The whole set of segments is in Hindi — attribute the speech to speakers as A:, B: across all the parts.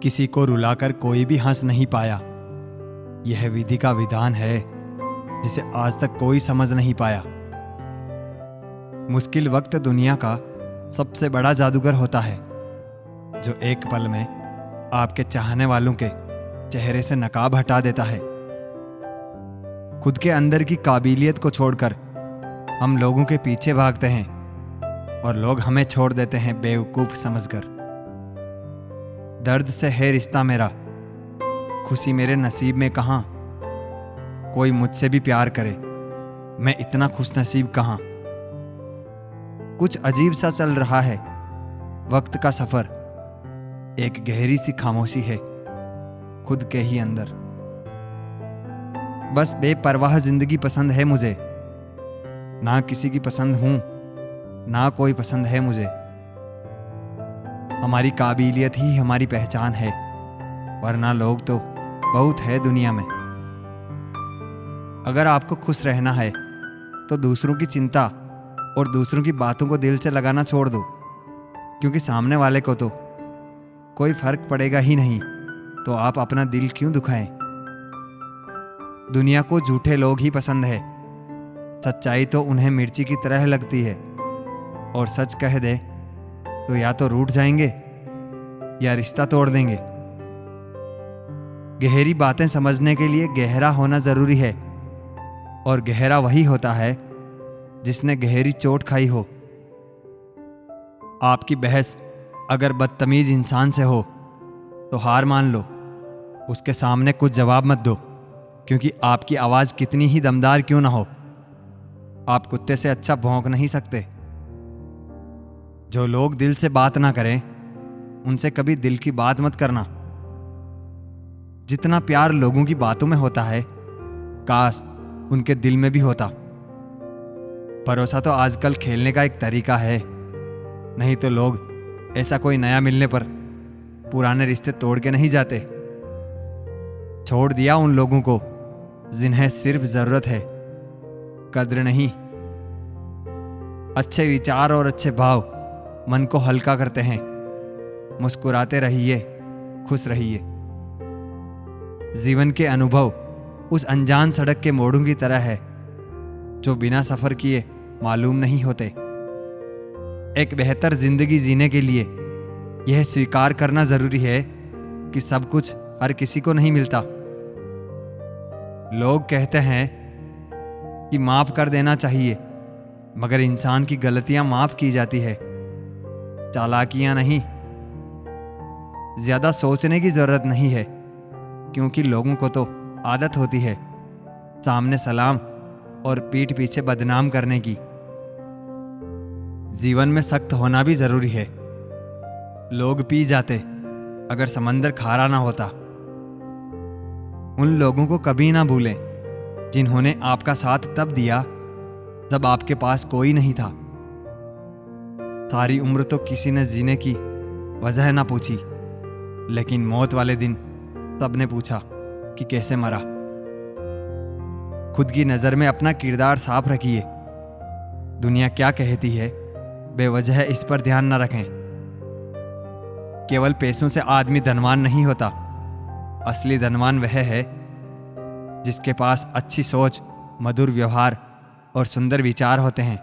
A: किसी को रुलाकर कोई भी हंस नहीं पाया। यह विधि का विधान है जिसे आज तक कोई समझ नहीं पाया। मुश्किल वक्त दुनिया का सबसे बड़ा जादूगर होता है, जो एक पल में आपके चाहने वालों के चेहरे से नकाब हटा देता है। खुद के अंदर की काबिलियत को छोड़कर हम लोगों के पीछे भागते हैं और लोग हमें छोड़ देते हैं बेवकूफ समझकर। दर्द से है रिश्ता मेरा, खुशी मेरे नसीब में कहाँ। कोई मुझसे भी प्यार करे, मैं इतना खुश नसीब कहाँ। कुछ अजीब सा चल रहा है वक्त का सफर, एक गहरी सी खामोशी है खुद के ही अंदर। बस बेपरवाह जिंदगी पसंद है मुझे, ना किसी की पसंद हूं, ना कोई पसंद है मुझे। हमारी काबिलियत ही हमारी पहचान है, वरना लोग तो बहुत है दुनिया में। अगर आपको खुश रहना है तो दूसरों की चिंता और दूसरों की बातों को दिल से लगाना छोड़ दो, क्योंकि सामने वाले को तो कोई फर्क पड़ेगा ही नहीं, तो आप अपना दिल क्यों दुखाएं। दुनिया को झूठे लोग ही पसंद है, सच्चाई तो उन्हें मिर्ची की तरह लगती है, और सच कह दे तो या तो रूठ जाएंगे या रिश्ता तोड़ देंगे। गहरी बातें समझने के लिए गहरा होना जरूरी है, और गहरा वही होता है जिसने गहरी चोट खाई हो। आपकी बहस अगर बदतमीज इंसान से हो तो हार मान लो, उसके सामने कुछ जवाब मत दो, क्योंकि आपकी आवाज कितनी ही दमदार क्यों ना हो, आप कुत्ते से अच्छा भौंक नहीं सकते। जो लोग दिल से बात ना करें उनसे कभी दिल की बात मत करना। जितना प्यार लोगों की बातों में होता है, काश उनके दिल में भी होता। भरोसा तो आजकल खेलने का एक तरीका है, नहीं तो लोग ऐसा कोई नया मिलने पर पुराने रिश्ते तोड़ के नहीं जाते। छोड़ दिया उन लोगों को जिन्हें सिर्फ जरूरत है, कद्र नहीं। अच्छे विचार और अच्छे भाव मन को हल्का करते हैं। मुस्कुराते रहिए, खुश रहिए। जीवन के अनुभव उस अनजान सड़क के मोड़ों की तरह है, जो बिना सफर किए मालूम नहीं होते। एक बेहतर जिंदगी जीने के लिए यह स्वीकार करना जरूरी है कि सब कुछ हर किसी को नहीं मिलता। लोग कहते हैं कि माफ कर देना चाहिए, मगर इंसान की गलतियां माफ की जाती है, चालाकियां नहीं। ज्यादा सोचने की जरूरत नहीं है, क्योंकि लोगों को तो आदत होती है सामने सलाम और पीठ पीछे बदनाम करने की। जीवन में सख्त होना भी जरूरी है। लोग पी जाते अगर समंदर खारा ना होता। उन लोगों को कभी ना भूलें जिन्होंने आपका साथ तब दिया जब आपके पास कोई नहीं था। सारी उम्र तो किसी ने जीने की वजह ना पूछी, लेकिन मौत वाले दिन सबने पूछा कि कैसे मरा। खुद की नजर में अपना किरदार साफ रखिए। दुनिया क्या कहती है बेवजह इस पर ध्यान न रखें। केवल पैसों से आदमी धनवान नहीं होता, असली धनवान वह है जिसके पास अच्छी सोच, मधुर व्यवहार और सुंदर विचार होते हैं।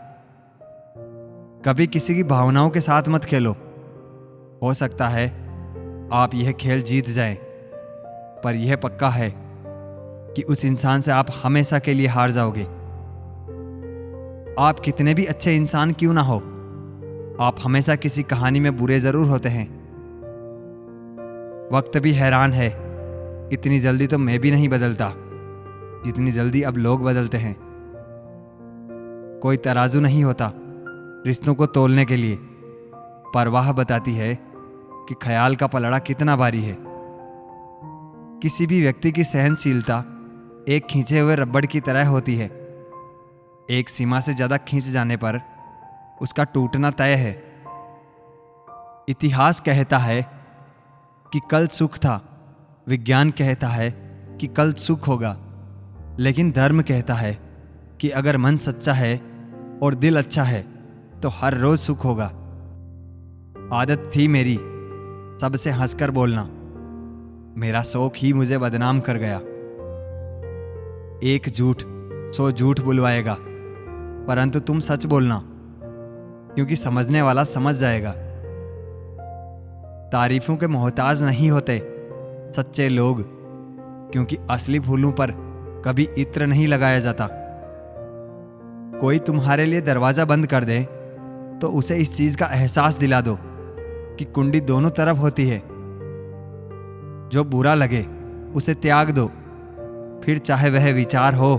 A: कभी किसी की भावनाओं के साथ मत खेलो। हो सकता है आप यह खेल जीत जाएं, पर यह पक्का है कि उस इंसान से आप हमेशा के लिए हार जाओगे। आप कितने भी अच्छे इंसान क्यों ना हो, आप हमेशा किसी कहानी में बुरे जरूर होते हैं। वक्त भी हैरान है, इतनी जल्दी तो मैं भी नहीं बदलता जितनी जल्दी अब लोग बदलते हैं। कोई तराजू नहीं होता रिश्तों को तोलने के लिए, परवाह बताती है कि ख्याल का पलड़ा कितना भारी है। किसी भी व्यक्ति की सहनशीलता एक खींचे हुए रबड़ की तरह होती है। एक सीमा से ज्यादा खींच जाने पर उसका टूटना तय है। इतिहास कहता है कि कल सुख था, विज्ञान कहता है कि कल सुख होगा, लेकिन धर्म कहता है कि अगर मन सच्चा है और दिल अच्छा है तो हर रोज सुख होगा। आदत थी मेरी सबसे हंसकर बोलना, मेरा शौक ही मुझे बदनाम कर गया। एक झूठ 100 झूठ बुलवाएगा, परंतु तुम सच बोलना, क्योंकि समझने वाला समझ जाएगा। तारीफों के मोहताज नहीं होते सच्चे लोग, क्योंकि असली फूलों पर कभी इत्र नहीं लगाया जाता। कोई तुम्हारे लिए दरवाजा बंद कर दे तो उसे इस चीज का एहसास दिला दो कि कुंडी दोनों तरफ होती है। जो बुरा लगे उसे त्याग दो, फिर चाहे वह विचार हो,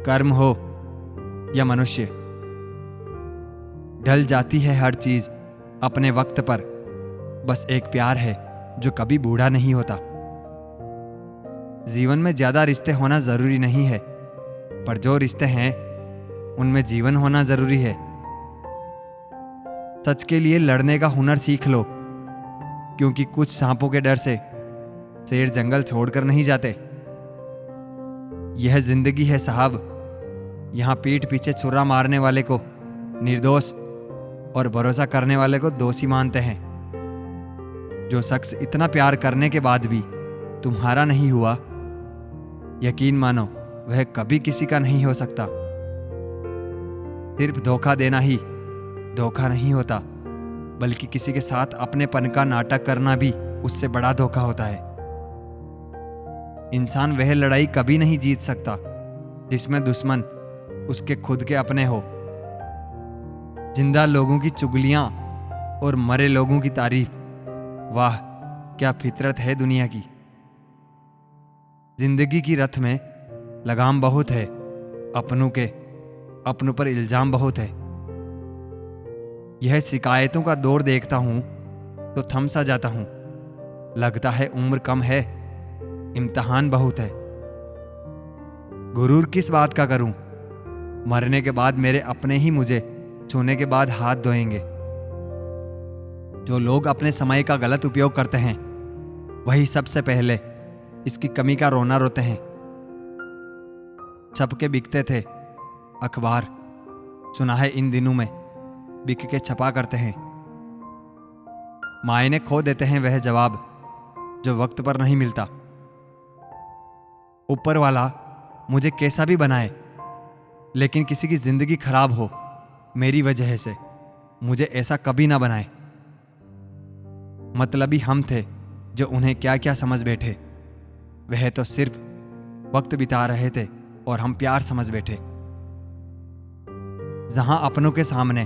A: कर्म हो या मनुष्य। ढल जाती है हर चीज अपने वक्त पर, बस एक प्यार है जो कभी बूढ़ा नहीं होता। जीवन में ज्यादा रिश्ते होना जरूरी नहीं है, पर जो रिश्ते हैं उनमें जीवन होना जरूरी है। सच के लिए लड़ने का हुनर सीख लो, क्योंकि कुछ सांपों के डर से शेर जंगल छोड़कर नहीं जाते। यह जिंदगी है साहब, यहां पीठ पीछे छुरा मारने वाले को निर्दोष और भरोसा करने वाले को दोषी मानते हैं। जो शख्स इतना प्यार करने के बाद भी तुम्हारा नहीं हुआ, यकीन मानो वह कभी किसी का नहीं हो सकता। सिर्फ धोखा देना ही धोखा नहीं होता, बल्कि किसी के साथ अपनेपन का नाटक करना भी उससे बड़ा धोखा होता है। इंसान वह लड़ाई कभी नहीं जीत सकता जिसमें दुश्मन उसके खुद के अपने हो। जिंदा लोगों की चुगलियां और मरे लोगों की तारीफ, वाह क्या फितरत है दुनिया की। जिंदगी की रथ में लगाम बहुत है, अपनों पर इल्जाम बहुत है। यह शिकायतों का दौर देखता हूं तो थम सा जाता हूं। लगता है उम्र कम है, इम्तिहान बहुत है। गुरूर किस बात का करूं, मरने के बाद मेरे अपने ही मुझे छूने के बाद हाथ धोएंगे। जो लोग अपने समय का गलत उपयोग करते हैं, वही सबसे पहले इसकी कमी का रोना रोते हैं। छप के बिकते थे अखबार, सुना है इन दिनों में बिक के छपा करते हैं। मायने खो देते हैं वह जवाब जो वक्त पर नहीं मिलता। ऊपर वाला मुझे कैसा भी बनाए, लेकिन किसी की जिंदगी खराब हो मेरी वजह से, मुझे ऐसा कभी ना बनाए। मतलबी हम थे जो उन्हें क्या क्या समझ बैठे। वह तो सिर्फ वक्त बिता रहे थे और हम प्यार समझ बैठे। जहां अपनों के सामने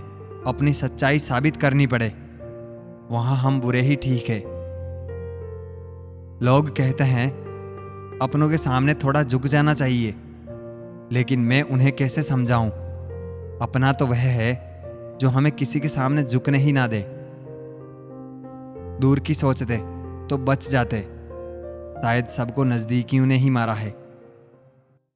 A: अपनी सच्चाई साबित करनी पड़े, वहां हम बुरे ही ठीक है। लोग कहते हैं अपनों के सामने थोड़ा झुक जाना चाहिए, लेकिन मैं उन्हें कैसे समझाऊं। अपना तो वह है जो हमें किसी के सामने झुकने ही ना दे। दूर की सोचते तो बच जाते, शायद सबको नजदीकियों ने ही मारा है।